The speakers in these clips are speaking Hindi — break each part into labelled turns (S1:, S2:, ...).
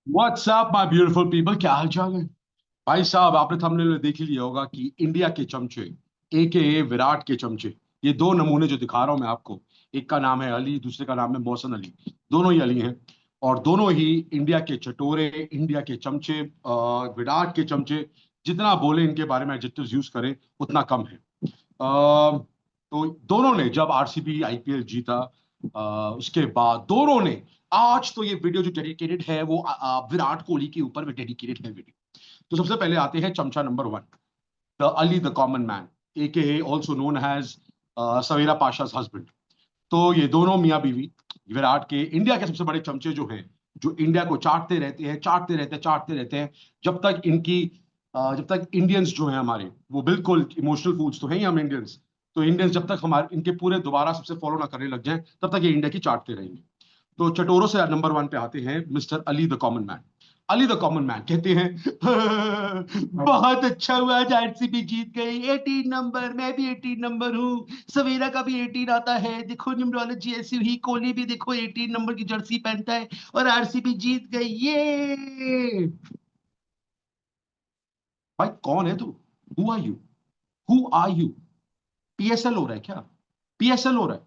S1: व्हाट्सअप माय ब्यूटीफुल पीपल, क्या हाल चाल है? भाई साहब, आपने थंबनेल में देख ही लिया होगा कि इंडिया के चमचे, ए विराट के चमचे। ये दो नमूने जो दिखा रहा हूं मैं आपको, एक का नाम है अली, दूसरे का नाम है मोहसिन अली। दोनों ही अली हैं और दोनों ही इंडिया के चटोरे, इंडिया के चमचे, विराट के चमचे। जितना बोले इनके बारे में, एडजेक्टिव्स यूज करें उतना कम है। तो दोनों ने जब आरसीबी आईपीएल जीता, उसके बाद दोनों ने, आज तो ये वीडियो जो डेडिकेटेड है वो विराट कोहली के ऊपर में डेडिकेटेड है वीडियो। तो सबसे पहले आते हैं चमचा number one, the Ali the common man, A K also known as Savera Pasha's husband. तो ये दोनों मियाँ बीवी विराट के, इंडिया के सबसे बड़े चमचे जो हैं, जो इंडिया को चाटते रहते हैं, चाटते रहते हैं, चाटते रहते हैं। जब तक इनकी जब तक इंडियंस जो हैं हमारे, वो बिल्कुल इमोशनल फूड्स तो हैं ही हम इंडियंस। तो इंडियंस जब तक हमारे इनके पूरे दोबारा सबसे फॉलो ना करने लग जाएं, तब तक ये इंडिया की चाटते रहेंगे। तो चटोरों से नंबर वन पे आते हैं mister Ali the common man. Ali the common man कहते हैं, बहुत अच्छा हुआ आज आरसीबी जीत गई, 18 नंबर, मैं भी 18 नंबर हूँ, सवेरा का भी 18 आता है, देखो न्यूमरोलॉजी ऐसी हुई, कोहली भी देखो 18 नंबर की जर्सी पहनता है और आरसीबी जीत गई ये। भाई कौन है तू? Who are you? Who are you? PSL हो रहा है क्या? पीएसएल हो रहा है?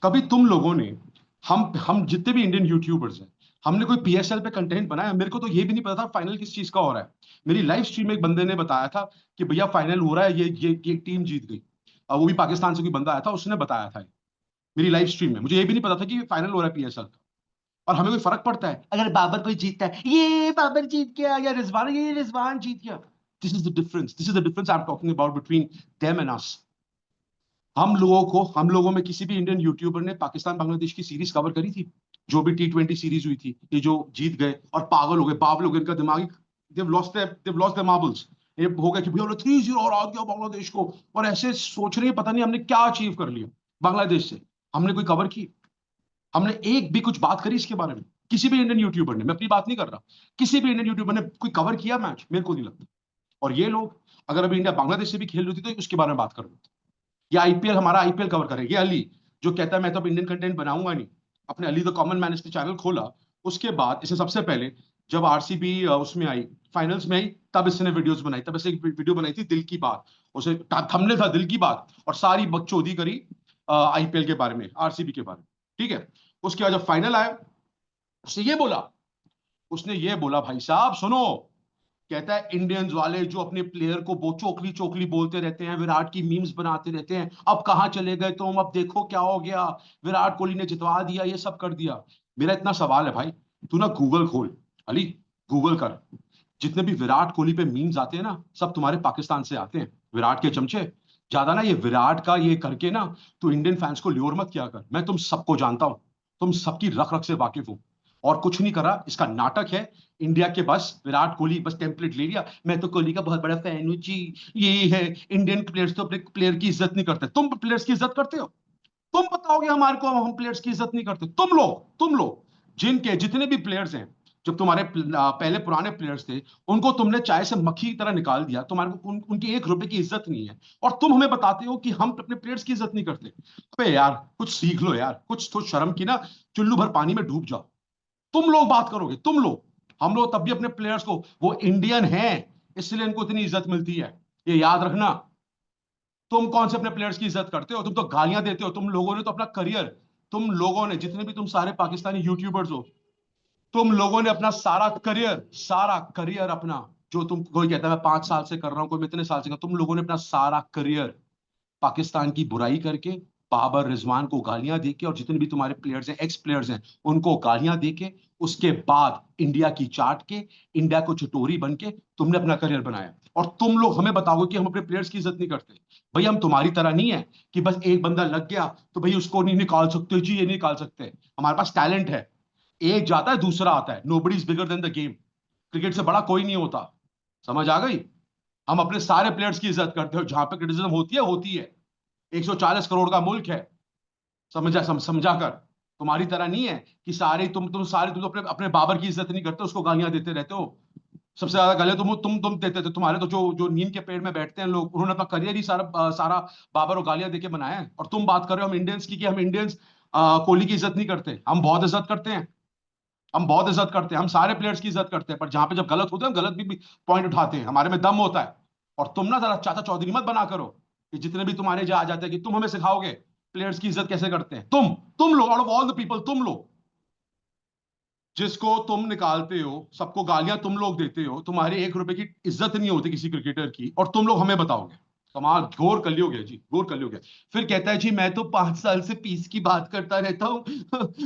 S1: कभी तुम लोगों ने, हम जितने भी इंडियन यूट्यूबर्स हैं, हमने कोई पीएसएल पे कंटेंट बनाया? मेरे को तो ये भी नहीं पता था फाइनल किस चीज का हो रहा है। मेरी लाइव स्ट्रीम में एक बंदे ने बताया था कि भैया फाइनल हो रहा है, ये टीम जीत गई। वो भी पाकिस्तान से कोई बंदा आया था, उसने बताया था मेरी लाइव स्ट्रीम में। मुझे ये भी नहीं पता था कि फाइनल हो रहा है पीएसएल का। और हमें कोई फर्क पड़ता है अगर बाबर कोई जीतता है, ये बाबर जीत गया, या रिजवान, ये रिजवान जीत गया? This is the difference I am talking about between them and us. हम लोगों में किसी भी इंडियन यूट्यूबर ने पाकिस्तान बांग्लादेश की सीरीज कवर करी थी? जो भी T20 सीरीज हुई थी, ये जो जीत गए और पागल हो गए, बावल हो गए, इनका दिमागी, देव लॉस्ट देयर मार्बल्स। ये हो गया कि भैया 3-0 और आ गया बांग्लादेश को, और ऐसे सोच रहे हैं पता नहीं हमने क्या अचीव कर लिया बांग्लादेश से। हमने कोई कवर की? हमने एक भी कुछ बात करी इसके बारे में? किसी भी इंडियन यूट्यूबर ने, मैं अपनी बात नहीं कर रहा, किसी भी इंडियन यूट्यूबर ने कोई कवर किया मैच? मेरे को नहीं लगता। और ये लोग, अगर अभी इंडिया बांग्लादेश से भी खेल रही थी तो उसके बारे में बात कर रहे थे। ये आईपीएल, हमारा आईपीएल कवर करे ये अली, जो कहता है मैं तो अब इंडियन कंटेंट बनाऊंगा नहीं। अपने अली द कॉमन मैन इसने चैनल खोला, उसके बाद इसे सबसे पहले, जब आरसीबी उसमें आई, फाइनल्स में आई, तब इसने वीडियोस बनाई। तब इसने एक वीडियो बनाई थी दिल की बात, उसे थंबनेल था दिल की बात, और सारी बकचोदी करी आईपीएल के बारे में, आरसीबी के बारे में। ठीक है। उसके बाद जब फाइनल आया, उसने ये बोला, भाई साहब सुनो, कहता है इंडियंस वाले जो अपने प्लेयर को वो चोकली चोकली बोलते रहते हैं, विराट की मीम्स बनाते रहते हैं, अब कहाँ चले गए तुम, अब देखो क्या हो गया, विराट कोहली ने जितवा दिया, ये सब कर दिया। मेरा इतना सवाल है भाई, तू ना गूगल खोल, अली, गूगल कर। जितने भी विराट कोहली पे मीम्स आते हैं ना, सब तुम्हारे पाकिस्तान से आते हैं, विराट के चमचे। ज्यादा ना ये विराट का ये करके ना, तू इंडियन फैंस को ल्योर मत किया कर, मैं तुम सबको जानता हूं, तुम सबकी रख रख से वाकिफ हूं। और कुछ नहीं करा, इसका नाटक है इंडिया के। बस विराट कोहली बस टेम्पलेट ले लिया, मैं तो कोहली का बहुत बड़ा फैन हूँ जी, ये है। इंडियन प्लेयर्स तो अपने प्लेयर की इज्जत नहीं करते, तुम प्लेयर्स की इज्जत करते हो? तुम बताओगे हमारे को हम प्लेयर्स की इज्जत नहीं करते? तुम लोग जिनके जितने भी प्लेयर्स हैं, जब तुम्हारे पहले पुराने प्लेयर्स थे, उनको तुमने चाय से मक्खी की तरह निकाल दिया, तुम्हारे को उनकी 1 रुपए की इज्जत नहीं है, और तुम हमें बताते हो कि हम अपने प्लेयर्स की इज्जत नहीं करते। अबे यार, कुछ सीख लो यार, कुछ तो शर्म की ना, चुल्लू भर पानी में डूब जाओ। तुम लोग बात करोगे, तुम लोग। हम लोग तब भी अपने प्लेयर्स को, वो इंडियन हैं इसलिए इनको इतनी इज्जत मिलती है, ये याद रखना। तुम कौन से अपने प्लेयर्स की इज्जत करते हो? तुम तो गालियां देते हो। तुम लोगों ने तो अपना करियर, तुम लोगों ने, जितने भी तुम सारे पाकिस्तानी यूट्यूबर्स हो, तुम लोगों ने अपना सारा करियर अपना, जो तुम, कोई कहता है मैं 5 साल से कर रहा हूं, कोई मैं इतने साल से कर, तुम लोगों ने अपना सारा करियर पाकिस्तान की बुराई करके, बाबर रिजवान को गालियां देके, और जितने भी तुम्हारे प्लेयर्स हैं, एक्स प्लेयर्स हैं, उनको गालियां देके, उसके बाद इंडिया की चाट के, इंडिया को चटोरी बन के तुमने अपना करियर बनाया। और तुम लोग हमें बताओगे कि हम अपने प्लेयर्स की इज्जत नहीं करते? भाई हम तुम्हारी तरह नहीं है कि बस एक बंदा लग गया तो भाई उसको नहीं निकाल सकते जी, ये नहीं निकाल सकते। हमारे पास टैलेंट है, एक जाता है दूसरा आता है, nobody is bigger than the game. Cricket से बड़ा कोई नहीं होता, समझ आ गई? हम अपने सारे प्लेयर्स की इज्जत करते हो, जहां पे क्रिटिसिज्म होती है। 140 करोड़ का मुल्क है, समझा कर। तुम्हारी तरह नहीं है कि सारे तुम तो अपने अपने बाबर की इज्जत नहीं करते, उसको गालियां देते रहते हो। सबसे ज्यादा गालियां तुम देते थे। तुम्हारे तो जो जो नीम के पेड़ में बैठते हैं लोग, उन्होंने अपना करियर ही सारा बाबर और गालियां देके बनाया है। और तुम बात कर रहे हो हम इंडियंस की, कि हम इंडियंस कोहली की इज्जत नहीं करते। हम बहुत इज्जत करते हैं, हम बहुत इज्जत करते हैं, हम सारे प्लेयर्स की इज्जत करते हैं, पर जहां पे जब गलत होते हैं हम गलत भी पॉइंट उठाते हैं, हमारे में दम होता है। और तुम ना जरा चाचा चौधरी मत बना करो कि जितने भी तुम्हारे जो आ जाते हैं कि तुम हमें सिखाओगे प्लेयर्स की इज्जत कैसे करते हैं। तुम लोग, out of all the people, तुम लोग जिसको तुम निकालते हो, सबको गालियां तुम लोग देते हो, तुम्हारी 1 रुपए की इज्जत नहीं होती किसी क्रिकेटर की, और तुम लोग हमें बताओगे। कमाल, घोर कलयुग है जी, घोर कलयुग है। फिर कहता है जी मैं तो 5 साल से पीस की बात करता रहता हूँ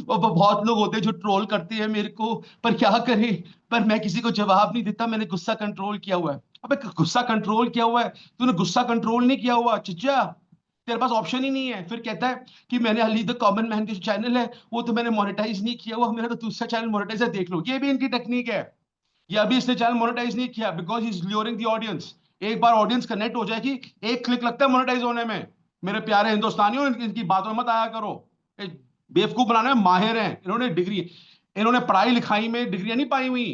S1: और बहुत लोग होते हैं जो ट्रोल करते हैं मेरे को, पर क्या करें, पर मैं किसी को जवाब नहीं देता, मैंने गुस्सा कंट्रोल किया हुआ है। अबे गुस्सा कंट्रोल किया हुआ है, तूने गुस्सा कंट्रोल नहीं किया हुआ चिच्चा, तेरे पास ऑप्शन ही नहीं है। फिर कहता है कि मैंने अली द कॉमन मैन के जो चैनल है वो तो मैंने मोनेटाइज नहीं किया हुआ, मेरा तो दूसरा चैनल मोनेटाइज है, देख लो। ये भी इनकी टेक्निक है। ये अभी इसने चैनल मोनेटाइज नहीं किया because he is luring the audience. एक बार ऑडियंस कनेक्ट हो जाएगी, एक क्लिक लगता है मोनेटाइज होने में। मेरे प्यारे हिंदुस्तानियों, इनकी बातों में मत आया करो। ये बेवकूफ बनाने में माहिर हैं, इन्होंने डिग्री, इन्होंने पढ़ाई लिखाई में डिग्रियां नहीं पाई हुई,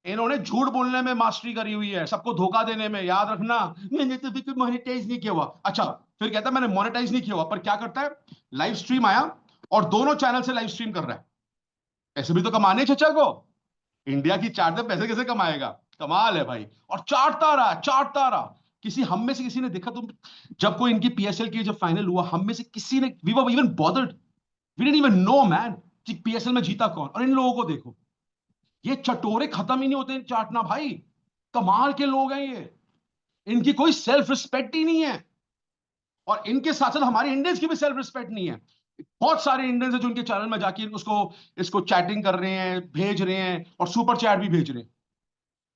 S1: इन्होंने झूठ बोलने में मास्टरी करी हुई है, सबको धोखा देने में। याद रखना, मैंने तो बिल्कुल मोनेटाइज नहीं किया हुआ। अच्छा, फिर कहता है मैंने मोनेटाइज नहीं किया हुआ, पर क्या करता है, लाइव स्ट्रीम आया और दोनों चैनल से लाइव स्ट्रीम कर रहा है। ऐसे भी तो कमाने हैं चचा को, इंडिया की चाट से पैसे कैसे कमाएगा। कमाल है भाई, और चाटता रहा चाटता रहा। किसी हम में से किसी ने देखा तुम, जब कोई इनकी पीएसएल की जब फाइनल हुआ, हम में से किसी ने, we were even bothered, we didn't even know man कि पीएसएल में जीता कौन। और इन लोगों को देखो, ये चटोरे खत्म ही नहीं होते चाटना भाई। कमाल के लोग हैं ये, इनकी कोई सेल्फ रिस्पेक्ट ही नहीं है। और इनके साथ साथ हमारे इंडियंस की भी सेल्फ रिस्पेक्ट नहीं है। बहुत सारे इंडियंस हैं जो इनके चैनल में जाके उसको, इसको चैटिंग कर रहे हैं, भेज रहे हैं, और सुपर चैट भी भेज रहे हैं।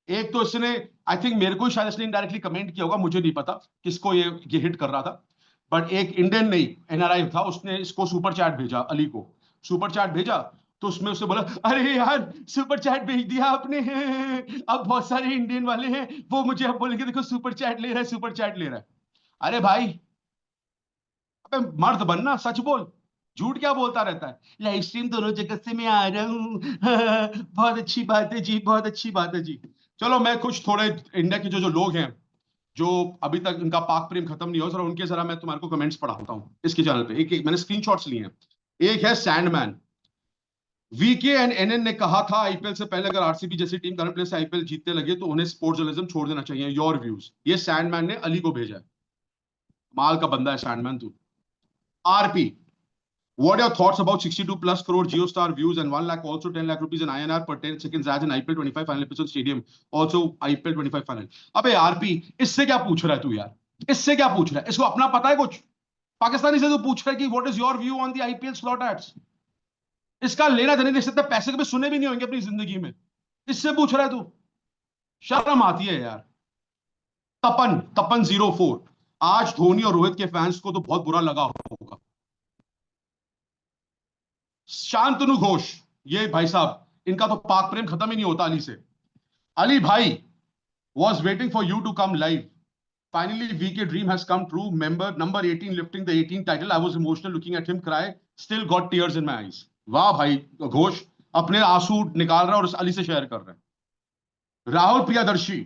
S1: एक तो इसने, आई थिंक मेरे को शायद इसने इनडायरेक्टली कमेंट किया होगा, मुझे नहीं पता किसको ये हिट कर रहा था, बट एक इंडियन नहीं, एनआरआई था, उसने इसको सुपर चैट भेजा, अली को सुपर चैट भेजा। तो उसमें उसे बोला अरे यार सुपर चैट भेज दिया आपने अब बहुत सारे इंडियन वाले हैं वो मुझे अब बोलेंगे देखो सुपर चैट ले रहा है, सुपर चैट ले रहा है। अरे भाई, अबे मर्द बनना, सच बोल, झूठ क्या बोलता रहता है। लाइव स्ट्रीम दोनों जगह से मैं आ रहा हूँ बहुत अच्छी बात है जी, बहुत अच्छी बात है जी। चलो मैं कुछ थोड़े इंडिया के जो जो लोग हैं जो अभी तक इनका पाक प्रेम खत्म नहीं हो, जरा उनके जरा मैं तुम्हारे को कमेंट्स पढ़ाता हूँ इसके चैनल पे। एक एक मैंने स्क्रीनशॉट्स लिए हैं। एक है सैंडमैन, वीके एंड एनएन ने कहा था आईपीएल से पहले अगर आरसीबी जैसी टीम करंट प्लेयर से आईपीएल जीतने लगे तो उन्हें स्पोर्ट्स जर्नलिज्म छोड़ देना चाहिए, योर व्यूज। ये सैंडमैन ने अली को भेजा है। माल का बंदा है सैंडमैन तू। RP, what are your thoughts about 62 plus crore JioStar views and 1 lakh, also 10 lakh rupees in INR per 10 seconds ads in IPL 25 final episode stadium, also IPL 25 final। अबे आरपी, इससे क्या पूछ रहा है तू यार, इससे क्या पूछ रहा है, इसको अपना पता है कुछ? पाकिस्तानी से तू पूछ रहा है कि what is your view on the IPL slot ads. इसका लेना देने देख सकता है, पैसे कभी सुने भी नहीं होंगे अपनी जिंदगी में, इससे पूछ रहा है तू? शर्म आती है यार। तपन तपन 04, आज धोनी और रोहित के फैंस को तो बहुत बुरा लगा होगा। शांतनु घोष, ये भाई साहब, इनका तो पाक प्रेम खत्म ही नहीं होता अली से। अली भाई, was waiting for you to come live. Finally, VK dream has come true. Member number 18 lifting the 18 title. I was emotional looking at him cry. Still got tears in my eyes. वाह भाई घोष, अपने आंसू निकाल रहा है और अली से शेयर कर रहा है। Rahul Priyadarshi,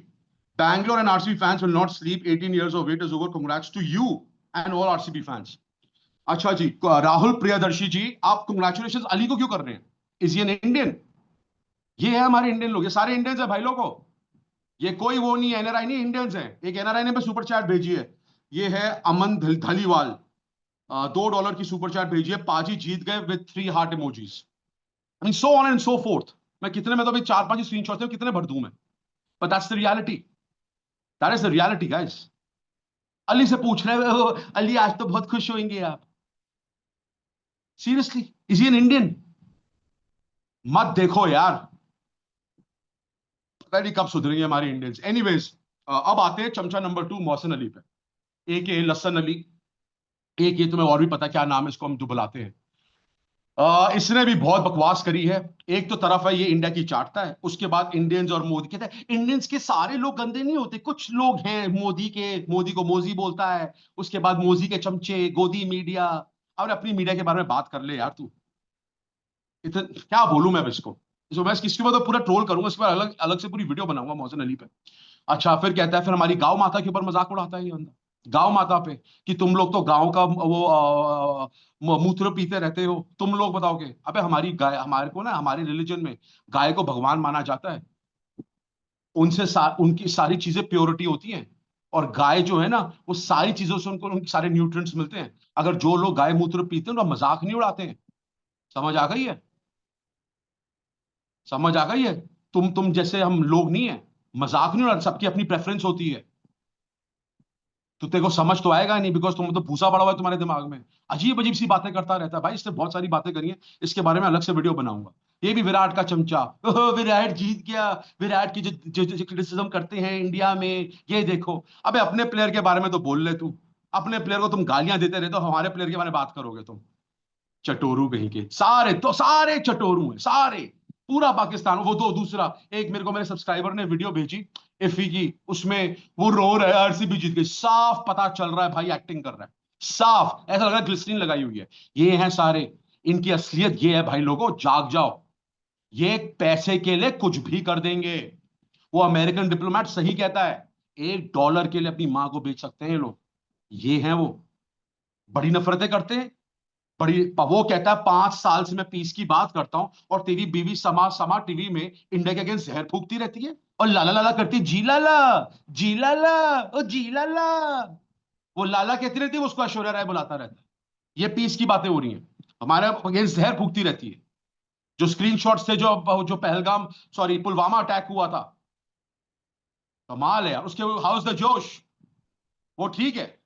S1: Bangalore and RCB fans will not sleep. 18 years of wait is over. Congrats to you and all RCB fans. अच्छा जी, राहुल प्रियदर्शी जी, आप कंग्रेचुलेशन अली को क्यों कर रहे हैं? इज ये इंडियन? ये है हमारे इंडियन लोग, ये सारे इंडियंस है भाई लोगों। ये कोई वो नहीं है, एनआरआई नहीं, इंडियंस है। एक एनआरआई ने सुपर चैट भेजी है, ये है अमन धलीवाल, $2 की सुपर चैट भेजी है, पाजी जीत गए with 3 heart emojis. I mean so on and so fourth. मैं कितने में तो अभी 4-5 स्क्रीनशॉट कितने भर दूं मैं, but that's the reality, that is the reality guys. Ali से पूछ रहे हो अली आज तो बहुत खुश होंगे आप, seriously is he an Indian? मत देखो यार, पता नहीं कब सुधरेंगे हमारे इंडियंस। एनीवेज, अब आते हैं चमचा नंबर 2 मोहसिन अली पे। एक ये लसन अली, एक ये तुम्हें और भी पता क्या नाम है इसको हम जो बुलाते हैं। इसने भी बहुत बकवास करी है। एक तो तरफ है ये इंडिया की चाटता है, उसके बाद इंडियंस और मोदी कहता है इंडियंस के सारे लोग गंदे नहीं होते, कुछ लोग हैं मोदी के, मोदी को मोजी बोलता है, उसके बाद मोदी के चमचे गोदी मीडिया। अब अपनी मीडिया के बारे में बात कर ले यार तू। इतना क्या बोलूं मैं अब इसको मैं किसके बाद तो पूरा ट्रोल करूंगा, इस पर अलग अलग से पूरी वीडियो बनाऊंगा मोहसिन अली पे। अच्छा, फिर कहता है फिर हमारी गांव माता के ऊपर मजाक उड़ाता है ये बंदा। गांव माता पे, कि तुम लोग तो गांव का वो मूत्र पीते रहते हो, तुम लोग बताओगे। अबे हमारी गाय, हमारे को ना, हमारे रिलीजन में गाय को भगवान माना जाता है। उनकी सारी चीजें प्योरिटी होती हैं। और गाय जो है ना, वो सारी चीजों से उनको उनके सारे न्यूट्रिएंट्स मिलते हैं। अगर जो लोग गाय मूत्र पीते हैं, उनका मजाक नहीं उड़ाते हैं। समझ आ गई है? समझ आ गई है? तुम जैसे हम लोग नहीं है, मजाक नहीं उड़ाते, सबकी अपनी प्रेफरेंस होती है। तो तेरे को समझ तो आएगा नहीं, बिकॉज तुम तो भूसा पड़ा हुआ है तुम्हारे दिमाग में। अजीब अजीब सी बातें करता रहता है भाई, इससे बहुत सारी बातें करी हैं, इसके बारे में अलग से वीडियो बनाऊंगा। ये भी विराट का चमचा, ओहो, विराट जीत गया, विराट की जो क्रिटिसिज्म करते हैं इंडिया में, ये देखो। अबे अपने प्लेयर के बारे में तो बोल ले तू। अपने प्लेयर को तुम गालियां देते रहते हो, हमारे प्लेयर के बारे में बात करोगे तुम? चटोरू कहीं के, सारे तो सारे चटोरू हैं सारे। पूरा पाकिस्तान, वो दो दूसरा, एक मेरे को मेरे सब्सक्राइबर ने वीडियो भेजी इफी की, उसमें वो रो रहा है आरसीबी जीत गई, साफ पता चल रहा है भाई एक्टिंग कर रहा है। साफ ऐसा लग रहा है ग्लिसरीन लगाई हुई है। ये हैं सारे, इनकी असलियत ये है भाई, लोगों जाग जाओ। ये पैसे के लिए कुछ भी कर देंगे। वो अमेरिकन डिप्लोमेट सही कहता है, $1 के लिए अपनी मां को बेच सकते हैं ये लोग। ये हैं वो, बड़ी नफरतें करते हैं। बड़ी, वो कहता है 5 साल से मैं पीस की बात करता हूं, और तेरी बीवी समा समा टीवी में इंडिया के अगेंस्ट जहर फूकती रहती है, और लाला लाला करती है, जी लाला, जी लाला, ओ जी लाला। वो लाला कहती रहती है, उसको ऐश्वर्या राय बुलाता रहता है। ये पीस की बातें हो रही हैं, हमारे अगेंस्ट जहर फूकती रहती है। जो स्क्रीनशॉट्स थे, जो जो पहलगाम, सॉरी पुलवामा अटैक हुआ था, कमाल है यार उसके। हाउस द जोश, वो ठीक है।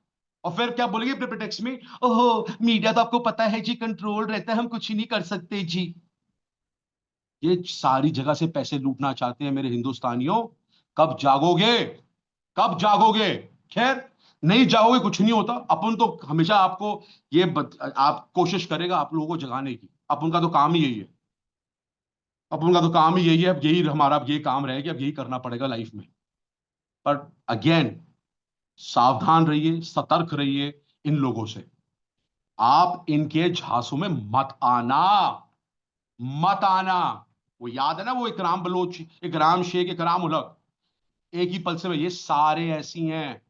S1: और फिर क्या बोलेंगे प्रिटेक्स्ट में, ओहो मीडिया तो आपको पता है जी कंट्रोल रहता है, हम कुछ ही नहीं कर सकते जी। ये सारी जगह से पैसे लूटना चाहते हैं मेरे हिंदुस्तानियों। कब जागोगे? कब जागोगे? खैर, नहीं जाओगे कुछ नहीं होता। अपन तो हमेशा आपको आप कोशिश करेगा आप लोगों को जगाने की। अपन का तो काम ही यही है। अपन का तो काम ही यही है, अब यही हमारा, अब यही काम रहेगा, अब यही करना पड़ेगा लाइफ में। पर अगेन, सावधान रहिए, सतर्क रहिए इन लोगों से। आप इनके झांसों में मत आना, मत आना। वो याद है ना, वो इकराम बलोच, इकराम शेख, इकराम उलग, एक ही पल से ये सारे ऐसी हैं।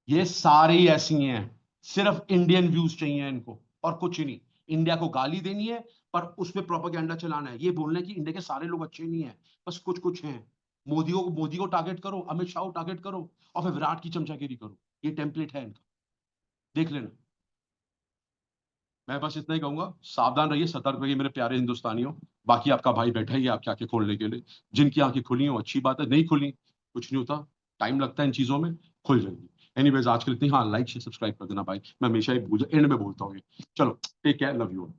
S1: ये सारे ही ऐसी हैं। सिर्फ इंडियन व्यूज चाहिए इनको, और कुछ ही नहीं। इंडिया को गाली देनी है, पर उसमें प्रोपेगेंडा चलाना है, ये बोलना है कि इंडिया के सारे लोग अच्छे नहीं है, बस कुछ कुछ हैं। मोदी को टारगेट करो, अमित शाह को टारगेट करो, और फिर विराट की चमचागिरी करो। ये टेम्पलेट है इनका, देख लेना। मैं बस इतना ही कहूंगा, सावधान रहिए, सतर्क रहिए मेरे प्यारे हिंदुस्तानियों। बाकी आपका भाई बैठा ही है आपकी आंखें खोलने के लिए। जिनकी आंखें खुली हो अच्छी बात है, नहीं खुली कुछ नहीं होता, टाइम लगता है इन चीजों में, खुल जाएंगी। एनीवेज आज के लिए इतनी, हाँ लाइक शेयर सब्सक्राइब कर देना भाई, मैं हमेशा ही एंड में बोलता हूँ ये। चलो, टेक केयर, लव यू।